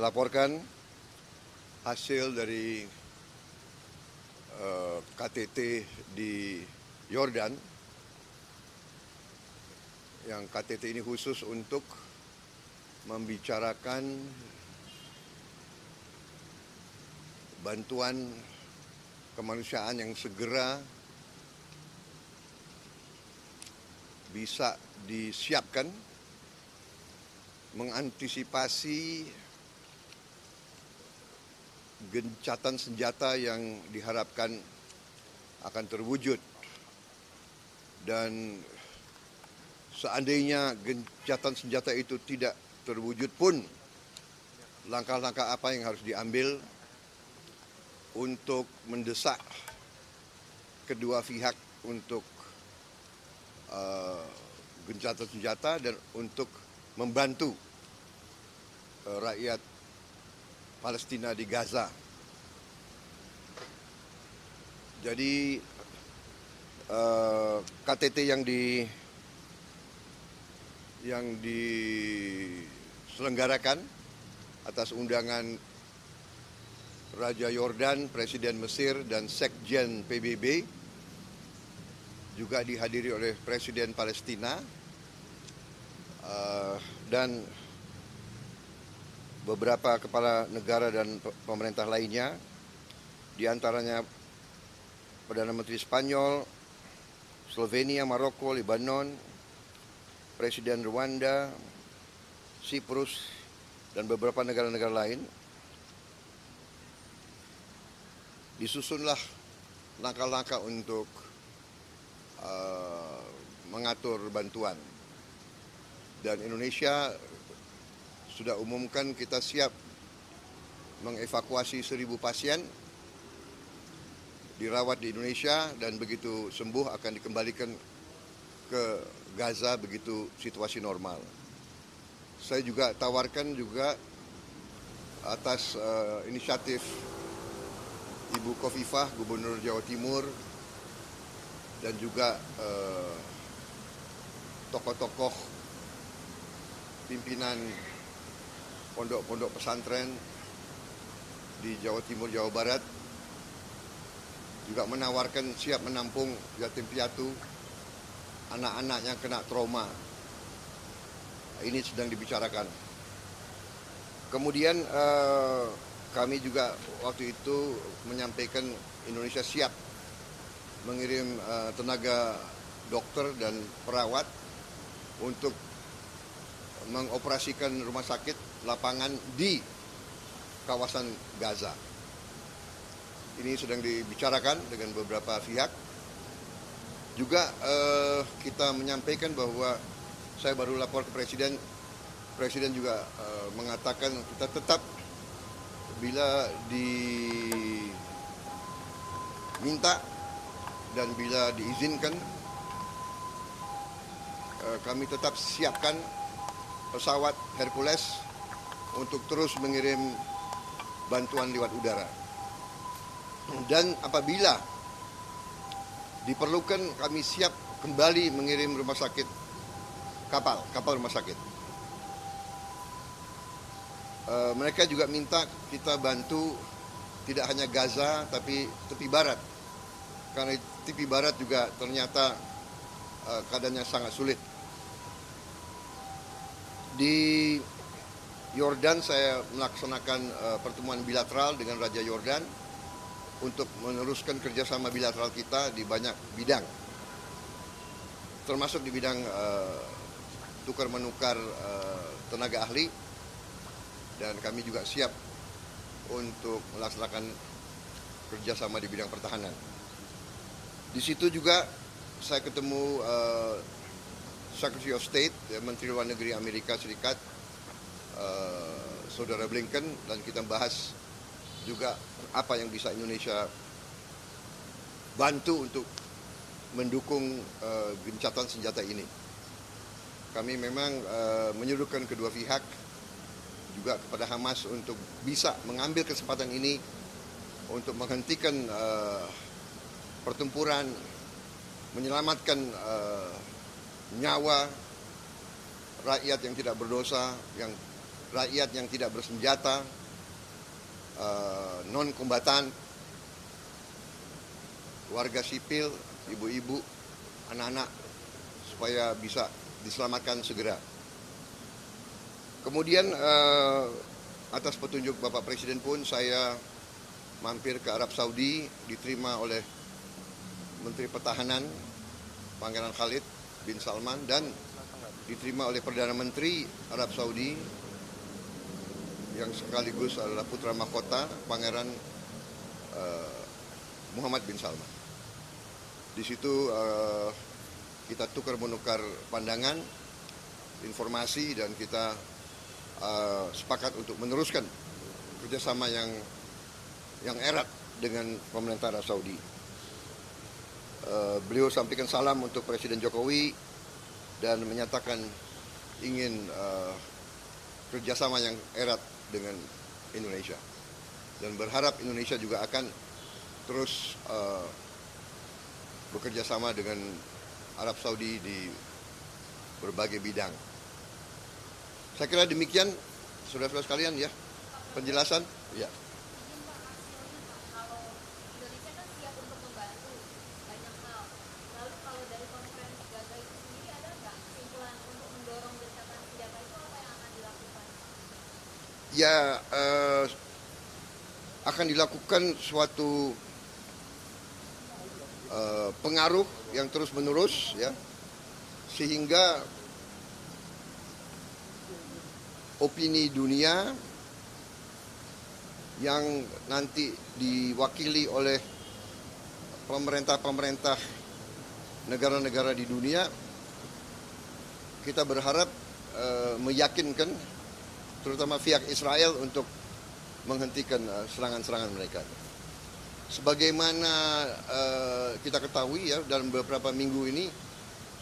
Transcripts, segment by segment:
melaporkan hasil dari KTT di Yordan, yang KTT ini khusus untuk membicarakan bantuan kemanusiaan yang segera bisa disiapkan mengantisipasi gencatan senjata yang diharapkan akan terwujud. Dan seandainya gencatan senjata itu tidak terwujud pun, langkah-langkah apa yang harus diambil untuk mendesak kedua pihak untuk gencatan senjata dan untuk membantu rakyat Palestina di Gaza. Jadi KTT yang diselenggarakan atas undangan Raja Yordan, Presiden Mesir, dan Sekjen PBB, juga dihadiri oleh Presiden Palestina dan beberapa kepala negara dan pemerintah lainnya, di antaranya Perdana Menteri Spanyol, Slovenia, Maroko, Lebanon, Presiden Rwanda, Siprus, dan beberapa negara-negara lain. Disusunlah langkah-langkah untuk mengatur bantuan. Dan Indonesia sudah umumkan kita siap mengevakuasi 1.000 pasien dirawat di Indonesia, dan begitu sembuh akan dikembalikan ke Gaza begitu situasi normal. Saya juga tawarkan juga atas inisiatif Ibu Khofifah, Gubernur Jawa Timur, dan juga tokoh-tokoh pimpinan pondok-pondok pesantren di Jawa Timur, Jawa Barat, juga menawarkan siap menampung yatim piatu, anak-anak yang kena trauma. Ini sedang dibicarakan. Kemudian kami juga waktu itu menyampaikan Indonesia siap mengirim tenaga dokter dan perawat untuk mengoperasikan rumah sakit lapangan di kawasan Gaza. Ini sedang dibicarakan dengan beberapa pihak. Juga kita menyampaikan bahwa saya baru lapor ke Presiden. Presiden juga mengatakan kita tetap bila diminta dan bila diizinkan, kami tetap siapkan pesawat Hercules untuk terus mengirim bantuan lewat udara. Dan apabila diperlukan, kami siap kembali mengirim rumah sakit, kapal rumah sakit. Mereka juga minta kita bantu tidak hanya Gaza tapi tepi barat, karena tepi barat juga ternyata keadaannya sangat sulit. Di Yordan saya melaksanakan pertemuan bilateral dengan Raja Yordan untuk meneruskan kerjasama bilateral kita di banyak bidang, termasuk di bidang tukar menukar tenaga ahli, dan kami juga siap untuk melaksanakan kerjasama di bidang pertahanan. Di situ juga saya ketemu Secretary of State, Menteri Luar Negeri Amerika Serikat, Saudara Blinken, dan kita bahas juga apa yang bisa Indonesia bantu untuk mendukung gencatan senjata ini. Kami memang menyuruhkan kedua pihak juga kepada Hamas untuk bisa mengambil kesempatan ini untuk menghentikan pertempuran, menyelamatkan nyawa rakyat yang tidak berdosa, rakyat yang tidak bersenjata, non kombatan, warga sipil, ibu-ibu, anak-anak, supaya bisa diselamatkan segera. Kemudian atas petunjuk Bapak Presiden pun saya mampir ke Arab Saudi, diterima oleh Menteri Pertahanan Pangeran Khalid bin Salman dan diterima oleh Perdana Menteri Arab Saudi yang sekaligus adalah putra mahkota Pangeran Muhammad bin Salman. Di situ kita tukar menukar pandangan, informasi, dan kita sepakat untuk meneruskan kerjasama yang erat dengan pemerintah Arab Saudi. Beliau sampaikan salam untuk Presiden Jokowi dan menyatakan ingin kerjasama yang erat dengan Indonesia dan berharap Indonesia juga akan terus bekerja sama dengan Arab Saudi di berbagai bidang. Saya kira demikian, saudara-saudara sekalian ya, penjelasan. Ya. Kalau Indonesia kan siap untuk membantu banyak hal. Lalu kalau dari konferensi Gaza itu sendiri ada nggak kesimpulan untuk mendorong gencatan senjata itu apa yang akan dilakukan? Ya, akan dilakukan suatu pengaruh yang terus-menerus ya, sehingga opini dunia yang nanti diwakili oleh pemerintah-pemerintah negara-negara di dunia, kita berharap meyakinkan terutama pihak Israel untuk menghentikan serangan-serangan mereka. Sebagaimana kita ketahui ya, dalam beberapa minggu ini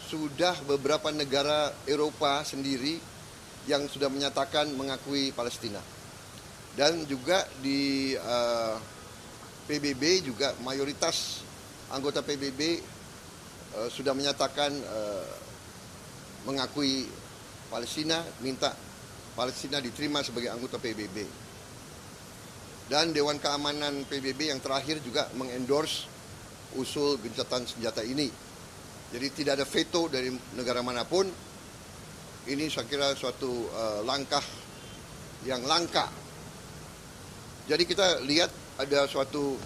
sudah beberapa negara Eropa sendiri yang sudah menyatakan mengakui Palestina. Dan juga di PBB juga mayoritas anggota PBB sudah menyatakan mengakui Palestina, minta Palestina diterima sebagai anggota PBB. Dan Dewan Keamanan PBB yang terakhir juga mengendorse usul gencatan senjata ini. Jadi tidak ada veto dari negara manapun. Ini saya kira suatu langkah yang langka. Jadi kita lihat ada suatu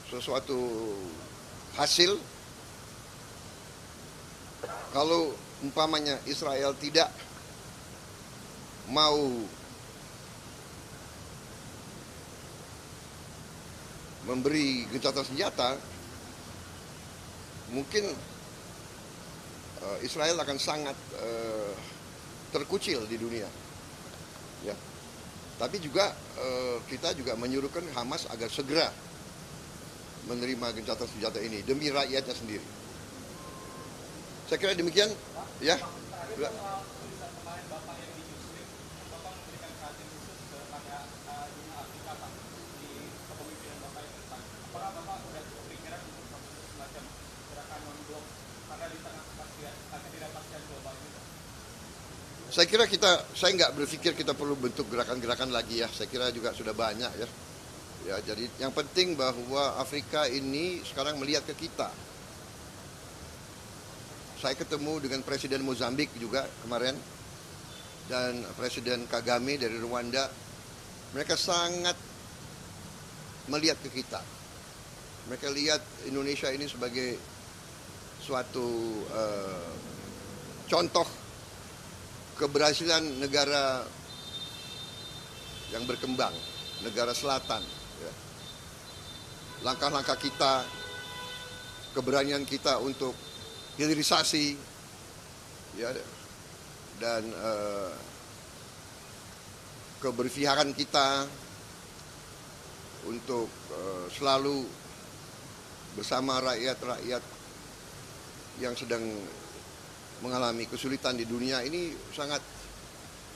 sesuatu hasil kalau umpamanya Israel tidak mau memberi gencatan senjata, mungkin Israel akan sangat terkucil di dunia. Ya. Tapi juga kita juga menyuruhkan Hamas agar segera menerima gencatan senjata ini demi rakyatnya sendiri. Saya kira demikian, ya. Saya kira saya nggak berpikir kita perlu bentuk gerakan-gerakan lagi ya. Saya kira juga sudah banyak ya. Ya, jadi yang penting bahwa Afrika ini sekarang melihat ke kita. Saya ketemu dengan Presiden Mozambik juga kemarin dan Presiden Kagame dari Rwanda. Mereka sangat melihat ke kita. Mereka lihat Indonesia ini sebagai suatu contoh keberhasilan negara yang berkembang, negara selatan. Ya. Langkah-langkah kita, keberanian kita untuk hilirisasi, ya, dan keberpihakan kita untuk selalu bersama rakyat-rakyat yang sedang mengalami kesulitan di dunia ini sangat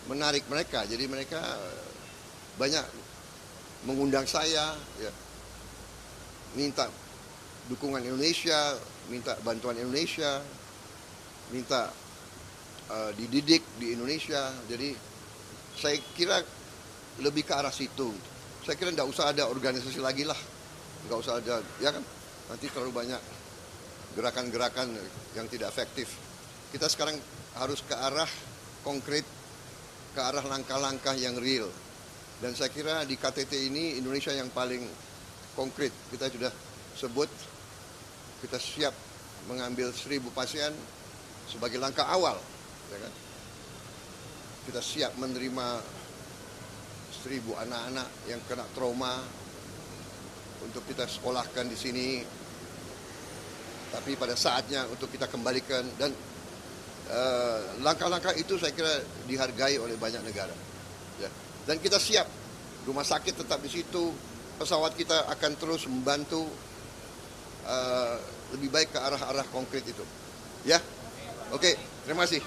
menarik mereka. Jadi mereka banyak mengundang saya, ya, minta dukungan Indonesia, minta bantuan Indonesia, minta dididik di Indonesia. Jadi Saya kira lebih ke arah situ. Saya kira nggak usah ada organisasi lagi lah, nggak usah ada, ya kan? Nanti terlalu banyak gerakan-gerakan yang tidak efektif. Kita sekarang harus ke arah konkret, ke arah langkah-langkah yang real. Dan saya kira di KTT ini Indonesia yang paling konkret. Kita sudah sebut, kita siap mengambil 1.000 pasien sebagai langkah awal, ya kan? Kita siap menerima 1.000 anak-anak yang kena trauma untuk kita sekolahkan di sini. Tapi pada saatnya untuk kita kembalikan, dan langkah-langkah itu saya kira dihargai oleh banyak negara. Ya. Dan kita siap, rumah sakit tetap di situ, pesawat kita akan terus membantu lebih baik ke arah-arah konkret itu. Ya, oke, terima kasih.